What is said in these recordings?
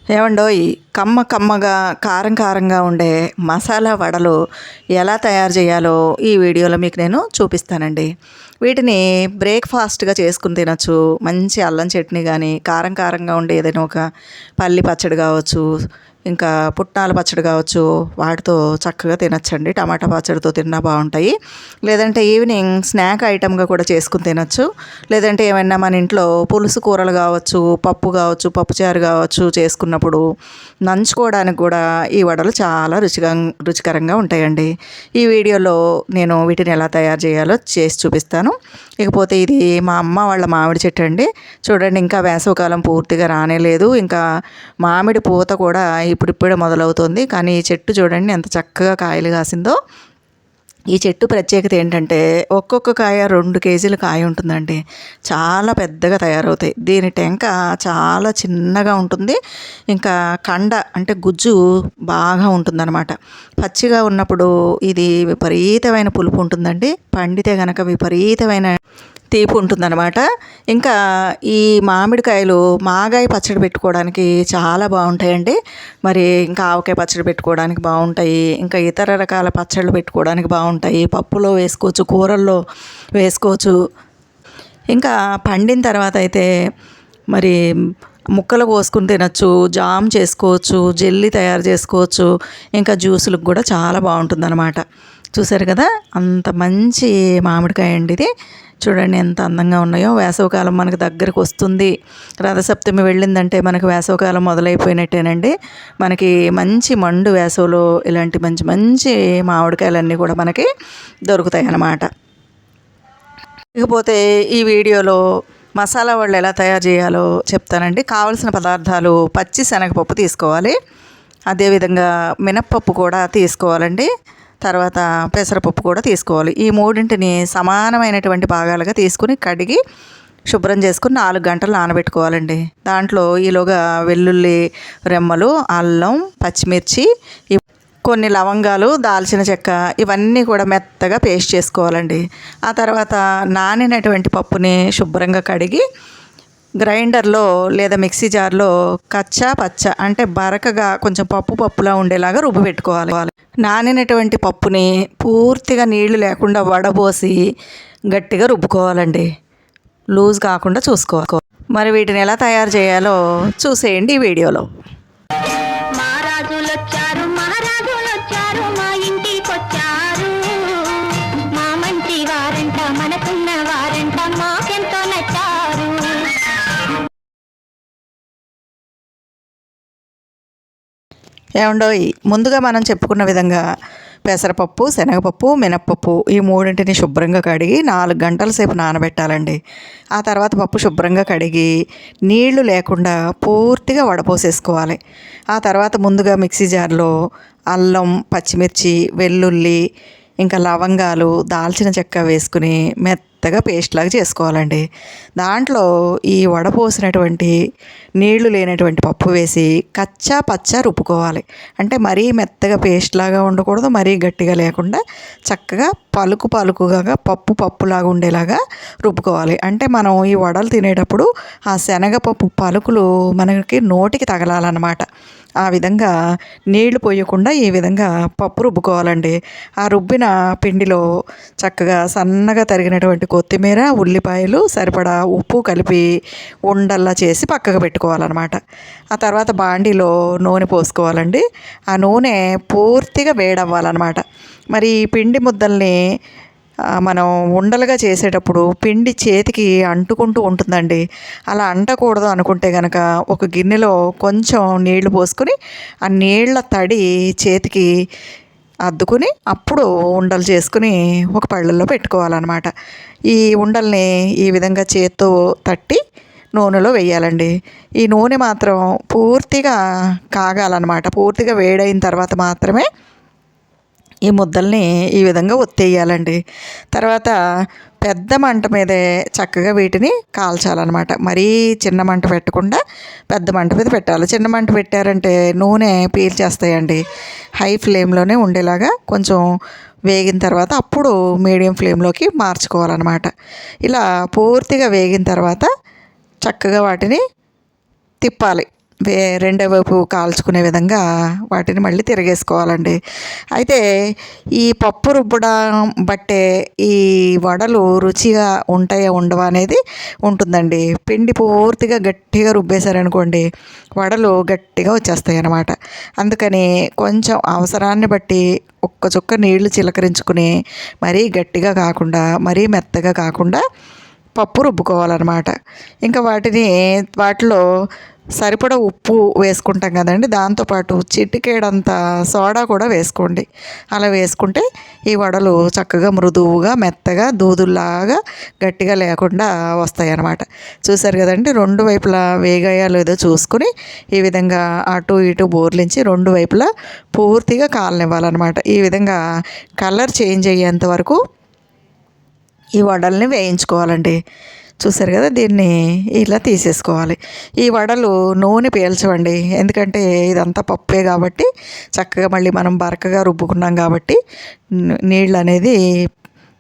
ఏవండోయ్, కమ్మగా కారం కారంగా ఉండే మసాలా వడలు ఎలా తయారు చేయాలో ఈ వీడియోలో మీకు నేను చూపిస్తానండి. వీటిని బ్రేక్ఫాస్ట్గా చేసుకుని తినచ్చు. మంచి అల్లం చట్నీ కానీ, కారం కారంగా ఉండే ఏదైనా ఒక పల్లి పచ్చడి కావచ్చు, ఇంకా పుట్నాల పచ్చడి కావచ్చు, వాటితో చక్కగా తినచ్చండి. టమాటా పచ్చడితో తిన్నా బాగుంటాయి. లేదంటే ఈవినింగ్ స్నాక్ ఐటమ్గా కూడా చేసుకుని తినచ్చు. లేదంటే ఏమైనా మన ఇంట్లో పులుసు కూరలు కావచ్చు, పప్పు కావచ్చు, పప్పుచారు కావచ్చు చేసుకున్నప్పుడు నంచుకోవడానికి కూడా ఈ వడలు చాలా రుచికరంగా ఉంటాయండి. ఈ వీడియోలో నేను వీటిని ఎలా తయారు చేయాలో చేసి చూపిస్తాను. ఇకపోతే ఇది మా అమ్మ వాళ్ళ మామిడి చెట్టు అండి. చూడండి, ఇంకా వేసవికాలం పూర్తిగా రానేలేదు. ఇంకా మామిడి పూత కూడా ఇప్పుడిప్పుడే మొదలవుతుంది. కానీ ఈ చెట్టు చూడండి ఎంత చక్కగా కాయలు కాసిందో. ఈ చెట్టు ప్రత్యేకత ఏంటంటే ఒక్కొక్క కాయ 2 కేజీల కాయ ఉంటుందండి. చాలా పెద్దగా తయారవుతాయి. దీని టెంక చాలా చిన్నగా ఉంటుంది. ఇంకా కండ అంటే గుజ్జు బాగా ఉంటుందన్నమాట. పచ్చిగా ఉన్నప్పుడు ఇది విపరీతమైన పులుపు ఉంటుందండి. పండితే కనుక విపరీతమైన తీపి ఉంటుందన్నమాట. ఇంకా ఈ మామిడికాయలు మాగాయ పచ్చడి పెట్టుకోవడానికి చాలా బాగుంటాయండి. మరి ఇంకా ఆవకాయ పచ్చడి పెట్టుకోవడానికి బాగుంటాయి. ఇంకా ఇతర రకాల పచ్చళ్ళు పెట్టుకోవడానికి బాగుంటాయి. పప్పులో వేసుకోవచ్చు, కూరల్లో వేసుకోవచ్చు. ఇంకా పండిన తర్వాత అయితే మరి ముక్కలు కోసుకుని తినచ్చు, జామ్ చేసుకోవచ్చు, జెల్లీ తయారు చేసుకోవచ్చు. ఇంకా జ్యూసులకు కూడా చాలా బాగుంటుందన్నమాట. చూసారు కదా, అంత మంచి మామిడికాయ అండి ఇది. చూడండి ఎంత అందంగా ఉన్నాయో. వేసవికాలం మనకు దగ్గరకు వస్తుంది. రథసప్తమి వెళ్ళిందంటే మనకు వేసవికాలం మొదలైపోయినట్టేనండి. మనకి మంచి మండు వేసవిలో ఇలాంటి మంచి మంచి మామిడికాయలన్నీ కూడా మనకి దొరుకుతాయి అన్నమాట. ఇకపోతే ఈ వీడియోలో మసాలా వడలు ఎలా తయారు చేయాలో చెప్తానండి. కావలసిన పదార్థాలు: పచ్చి శనగపప్పు తీసుకోవాలి, అదేవిధంగా మినప్పప్పు కూడా తీసుకోవాలండి, తర్వాత పెసరపప్పు కూడా తీసుకోవాలి. ఈ మూడింటిని సమానమైనటువంటి భాగాలుగా తీసుకుని కడిగి శుభ్రం చేసుకుని 4 గంటలు నానబెట్టుకోవాలండి. దాంట్లో ఈలోగా వెల్లుల్లి రెమ్మలు, అల్లం, పచ్చిమిర్చి, కొన్ని లవంగాలు, దాల్చిన చెక్క ఇవన్నీ కూడా మెత్తగా పేస్ట్ చేసుకోవాలండి. ఆ తర్వాత నానినటువంటి పప్పుని శుభ్రంగా కడిగి గ్రైండర్లో లేదా మిక్సీ జార్లో కచ్చా పచ్చ అంటే బరకగా కొంచెం పప్పులా ఉండేలాగా రుబ్బు పెట్టుకోవాలి. నానినటువంటి పప్పుని పూర్తిగా నీళ్లు లేకుండా వడబోసి గట్టిగా రుబ్బుకోవాలండి. లూజ్ కాకుండా చూసుకోవాలి. మరి వీటిని ఎలా తయారు చేయాలో చూసేయండి ఈ వీడియోలో. ఏమండోయ్, ముందుగా మనం చెప్పుకున్న విధంగా పెసరపప్పు, శనగపప్పు, మినప్పప్పు ఈ మూడింటిని శుభ్రంగా కడిగి 4 గంటల సేపు నానబెట్టాలండి. ఆ తర్వాత పప్పు శుభ్రంగా కడిగి నీళ్లు లేకుండా పూర్తిగా వడపోసేసుకోవాలి. ఆ తర్వాత ముందుగా మిక్సీ జార్లో అల్లం, పచ్చిమిర్చి, వెల్లుల్లి, ఇంకా లవంగాలు, దాల్చిన చెక్క వేసుకుని మెత్తగా పేస్ట్ లాగా చేసుకోవాలండి. దాంట్లో ఈ వడపోసినటువంటి నీళ్లు లేనటువంటి పప్పు వేసి కచ్చా పచ్చా రుబ్బుకోవాలి. అంటే మరీ మెత్తగా పేస్ట్ లాగా ఉండకూడదు, మరీ గట్టిగా లేకుండా చక్కగా పలుకుగా పప్పులాగా ఉండేలాగా రుబ్బుకోవాలి. అంటే మనం ఈ వడలు తినేటప్పుడు ఆ శనగపప్పు పలుకులు మనకి నోటికి తగలాలన్నమాట. ఆ విధంగా నీళ్లు పోయకుండా ఈ విధంగా పప్పు రుబ్బుకోవాలండి. ఆ రుబ్బిన పిండిలో చక్కగా సన్నగా తరిగినటువంటి కొత్తిమీర, ఉల్లిపాయలు, సరిపడా ఉప్పు కలిపి ఉండల్లా చేసి పక్కకు పెట్టుకోవాలన్నమాట. ఆ తర్వాత బాండీలో నూనె పోసుకోవాలండి. ఆ నూనె పూర్తిగా వేడవ్వాలన్నమాట. మరి ఈ పిండి ముద్దల్ని మనం ఉండలుగా చేసేటప్పుడు పిండి చేతికి అంటుకుంటూ ఉంటుందండి. అలా అంటకూడదు అనుకుంటే కనుక ఒక గిన్నెలో కొంచెం నీళ్లు పోసుకొని ఆ నీళ్ల తడి చేతికి అద్దుకుని అప్పుడు ఉండలు చేసుకుని ఒక పళ్ళల్లో పెట్టుకోవాలన్నమాట. ఈ ఉండల్ని ఈ విధంగా చేత్తో తట్టి నూనెలో వేయాలండి. ఈ నూనె మాత్రం పూర్తిగా కాగాలన్నమాట. పూర్తిగా వేడైన తర్వాత మాత్రమే ఈ ముద్దల్ని ఈ విధంగా ఒత్తేయాలండి. తర్వాత పెద్ద మంట మీదే చక్కగా వీటిని కాల్చాలన్నమాట. మరీ చిన్న మంట పెట్టకుండా పెద్ద మంట మీద పెట్టాలి. చిన్న మంట పెట్టారంటే నూనె పీల్చేస్తాయండి. హై ఫ్లేమ్లోనే ఉండేలాగా కొంచెం వేగిన తర్వాత అప్పుడు మీడియం ఫ్లేమ్లోకి మార్చుకోవాలన్నమాట. ఇలా పూర్తిగా వేగిన తర్వాత చక్కగా వాటిని తిప్పాలి. రెండో వైపు కాల్చుకునే విధంగా వాటిని మళ్ళీ తిరగేసుకోవాలండి. అయితే ఈ పప్పు రుబ్బడం బట్టే ఈ వడలు రుచిగా ఉంటాయా ఉండవా అనేది ఉంటుందండి. పిండి పూర్తిగా గట్టిగా రుబ్బేశారనుకోండి వడలు గట్టిగా వచ్చేస్తాయి అన్నమాట. అందుకని కొంచెం అవసరాన్ని బట్టి ఒక్క చుక్క నీళ్లు చిలకరించుకుని మరీ గట్టిగా కాకుండా మరీ మెత్తగా కాకుండా పప్పు రుబ్బుకోవాలన్నమాట. ఇంకా వాటిలో సరిపడా ఉప్పు వేసుకుంటాం కదండి, దాంతోపాటు చిటికేడంత సోడా కూడా వేసుకోండి. అలా వేసుకుంటే ఈ వడలు చక్కగా మృదువుగా మెత్తగా దూదుల్లాగా గట్టిగా లేకుండా వస్తాయి అన్నమాట. చూసారు కదండి, రెండు వైపులా వేగాయో లేదో చూసుకుని ఈ విధంగా అటు ఇటు బోర్లించి రెండు వైపులా పూర్తిగా కాలనివ్వాలన్నమాట. ఈ విధంగా కలర్ చేంజ్ అయ్యేంత వరకు ఈ వడల్ని వేయించుకోవాలండి. చూసారు కదా, దీన్ని ఇలా తీసేసుకోవాలి. ఈ వడలు నూనె పీల్చవండి, ఎందుకంటే ఇదంతా పప్పే కాబట్టి చక్కగా మళ్ళీ మనం బరకగా రుబ్బుకున్నాం కాబట్టి నీళ్ళు అనేది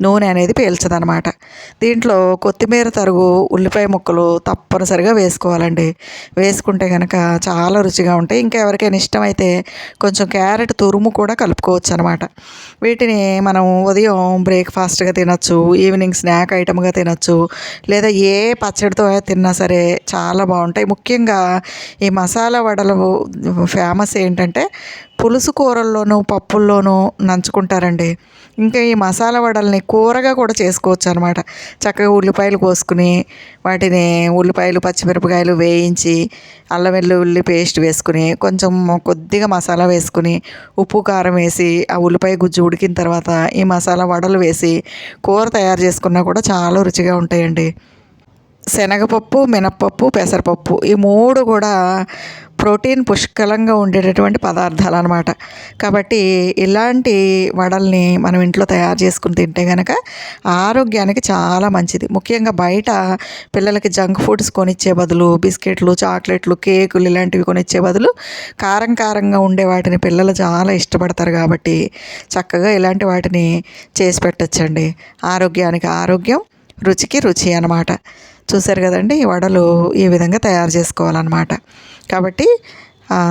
నూనె అనేది పీల్చదనమాట. దీంట్లో కొత్తిమీర తరుగు ఉల్లిపాయ ముక్కలు తప్పనిసరిగా వేసుకోవాలండి. వేసుకుంటే కనుక చాలా రుచిగా ఉంటాయి. ఇంకా ఎవరికైనా ఇష్టమైతే కొంచెం క్యారెట్ తురుము కూడా కలుపుకోవచ్చు అనమాట. వీటిని మనం ఉదయం బ్రేక్ఫాస్ట్గా తినచ్చు, ఈవినింగ్ స్నాక్ ఐటమ్గా తినచ్చు, లేదా ఏ పచ్చడితో తిన్నా సరే చాలా బాగుంటాయి. ముఖ్యంగా ఈ మసాలా వడలు ఫేమస్ ఏంటంటే పులుసు కూరల్లోనూ పప్పుల్లోనూ నంచుకుంటారండి. ఇంకా ఈ మసాలా వడల్ని కూరగా కూడా చేసుకోవచ్చు అనమాట. చక్కగా ఉల్లిపాయలు కోసుకుని వాటిని ఉల్లిపాయలు పచ్చిమిరపకాయలు వేయించి అల్లం వెల్లుల్లి పేస్ట్ వేసుకుని కొంచెం కొద్దిగా మసాలా వేసుకుని ఉప్పు కారం వేసి ఆ ఉల్లిపాయ గుజ్జు ఉడికిన తర్వాత ఈ మసాలా వడలు వేసి కూర తయారు చేసుకున్నా కూడా చాలా రుచిగా ఉంటాయండి. శనగపప్పు, మినప్పప్పు, పెసరపప్పు ఈ మూడు కూడా ప్రోటీన్ పుష్కలంగా ఉండేటటువంటి పదార్థాలు అనమాట. కాబట్టి ఇలాంటి వడల్ని మనం ఇంట్లో తయారు చేసుకుని తింటే కనుక ఆరోగ్యానికి చాలా మంచిది. ముఖ్యంగా బయట పిల్లలకి జంక్ ఫుడ్స్ కొనిచ్చే బదులు బిస్కెట్లు, చాక్లెట్లు, కేకులు ఇలాంటివి కొనిచ్చే బదులు కారంగా ఉండే వాటిని పిల్లలు చాలా ఇష్టపడతారు. కాబట్టి చక్కగా ఇలాంటి వాటిని చేసి పెట్టచ్చండి. ఆరోగ్యానికి ఆరోగ్యం, రుచికి రుచి అన్నమాట. చూసారు కదండి, ఈ వడలు ఈ విధంగా తయారు చేసుకోవాలన్నమాట. కాబట్టి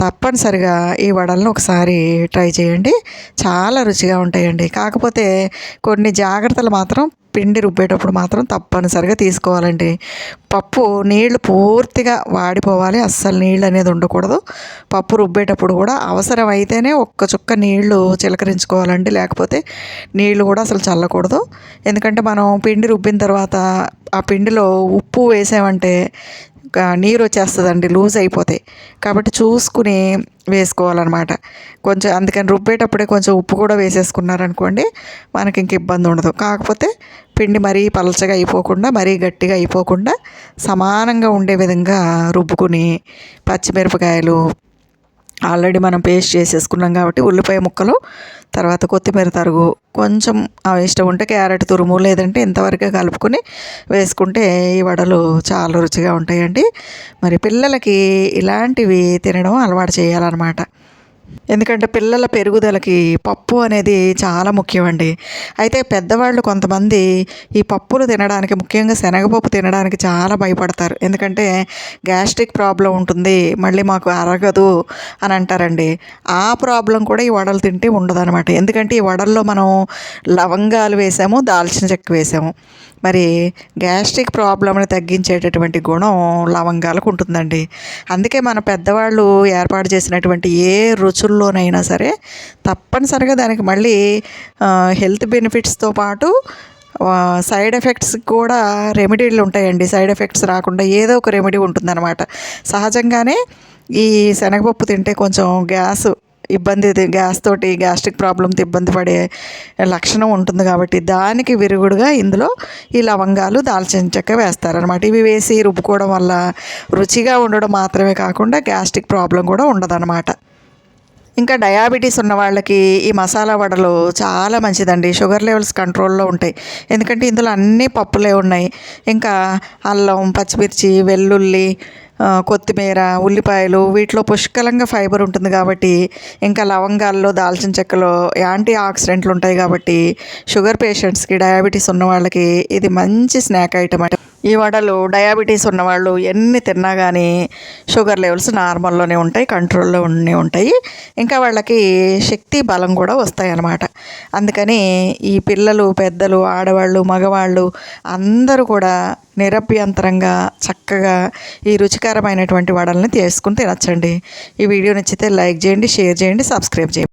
తప్పనిసరిగా ఈ వడలను ఒకసారి ట్రై చేయండి, చాలా రుచిగా ఉంటాయండి. కాకపోతే కొన్ని జాగ్రత్తలు మాత్రం పిండి రుబ్బేటప్పుడు మాత్రం తప్పనిసరిగా తీసుకోవాలండి. పప్పు నీళ్లు పూర్తిగా వాడిపోవాలి, అస్సలు నీళ్ళు అనేది ఉండకూడదు. పప్పు రుబ్బేటప్పుడు కూడా అవసరమైతేనే ఒక్క చుక్క నీళ్లు చిలకరించుకోవాలండి, లేకపోతే నీళ్లు కూడా అసలు చల్లకూడదు. ఎందుకంటే మనం పిండి రుబ్బిన తర్వాత ఆ పిండిలో ఉప్పు వేసామంటే నీరు వచ్చేస్తుందండి, లూజ్ అయిపోతాయి. కాబట్టి చూసుకుని వేసుకోవాలన్నమాట. కొంచెం అందుకని రుబ్బేటప్పుడే కొంచెం ఉప్పు కూడా వేసేసుకున్నారనుకోండి మనకి ఇంక ఇబ్బంది ఉండదు. కాకపోతే పిండి మరీ పలచగా అయిపోకుండా మరీ గట్టిగా అయిపోకుండా సమానంగా ఉండే విధంగా రుబ్బుకుని పచ్చిమిరపకాయలు ఆల్రెడీ మనం పేస్ట్ చేసేసుకున్నాం కాబట్టి ఉల్లిపాయ ముక్కలు, తర్వాత కొత్తిమీర తరుగు, కొంచెం ఇష్టం ఉంటే క్యారెట్ తురుము, లేదంటే ఇంతవరకే కలుపుకొని వేసుకుంటే ఈ వడలు చాలా రుచిగా ఉంటాయండి. మరి పిల్లలకి ఇలాంటివి తినడం అలవాటు చేయాలన్నమాట. ఎందుకంటే పిల్లల పెరుగుదలకి పప్పు అనేది చాలా ముఖ్యమండి. అయితే పెద్దవాళ్ళు కొంతమంది ఈ పప్పులు తినడానికి, ముఖ్యంగా శనగపప్పు తినడానికి చాలా భయపడతారు. ఎందుకంటే గ్యాస్ట్రిక్ ప్రాబ్లం ఉంటుంది, మళ్ళీ మాకు అరగదు అని అంటారండి. ఆ ప్రాబ్లం కూడా ఈ వడలు తింటే ఉండదన్నమాట. ఎందుకంటే ఈ వడల్లో మనం లవంగాలు వేసాము, దాల్చిన చెక్క వేసాము. మరి గ్యాస్ట్రిక్ ప్రాబ్లమ్ని తగ్గించేటటువంటి గుణం లవంగాలకు ఉంటుందండి. అందుకే మన పెద్దవాళ్ళు ఏర్పాటు చేసినటువంటి ఏ రుచుల్లోనైనా సరే తప్పనిసరిగా దానికి మళ్ళీ హెల్త్ బెనిఫిట్స్తో పాటు సైడ్ ఎఫెక్ట్స్ కూడా రెమెడీలు ఉంటాయండి. సైడ్ ఎఫెక్ట్స్ రాకుండా ఏదో ఒక రెమెడీ ఉంటుందన్నమాట. సహజంగానే ఈ శనగపప్పు తింటే కొంచెం గ్యాస్ తోటి గ్యాస్ట్రిక్ ప్రాబ్లంతో ఇబ్బంది పడే లక్షణం ఉంటుంది. కాబట్టి దానికి విరుగుడుగా ఇందులో ఈ లవంగాలు, దాల్చిన చెక్క వేస్తారనమాట. ఇవి వేసి రుబ్బుకోవడం వల్ల రుచిగా ఉండడం మాత్రమే కాకుండా గ్యాస్ట్రిక్ ప్రాబ్లం కూడా ఉండదన్నమాట. ఇంకా డయాబెటీస్ ఉన్న వాళ్ళకి ఈ మసాలా వడలు చాలా మంచిదండి. షుగర్ లెవెల్స్ కంట్రోల్లో ఉంటాయి. ఎందుకంటే ఇందులో అన్నీ పప్పులే ఉన్నాయి. ఇంకా అల్లం, పచ్చిమిర్చి, వెల్లుల్లి, కొత్తిమీర, ఉల్లిపాయలు వీటిలో పుష్కలంగా ఫైబర్ ఉంటుంది. కాబట్టి ఇంకా లవంగాల్లో, దాల్చిన చెక్కలో యాంటీ ఆక్సిడెంట్లు ఉంటాయి. కాబట్టి షుగర్ పేషెంట్స్కి, డయాబెటీస్ ఉన్న వాళ్ళకి ఇది మంచి స్నాక్ ఐటమ్. ఈ వడలు డయాబెటీస్ ఉన్నవాళ్ళు ఎన్ని తిన్నా కానీ షుగర్ లెవెల్స్ నార్మల్లోనే ఉంటాయి, కంట్రోల్లోనే ఉంటాయి. ఇంకా వాళ్ళకి శక్తి బలం కూడా వస్తాయి అన్నమాట. అందుకని ఈ పిల్లలు, పెద్దలు, ఆడవాళ్ళు, మగవాళ్ళు అందరూ కూడా నిరభ్యంతరంగా చక్కగా ఈ రుచికరమైనటువంటి వడల్ని చేసుకుని తినచ్చండి. ఈ వీడియో నచ్చితే లైక్ చేయండి, షేర్ చేయండి, సబ్స్క్రైబ్ చేయండి.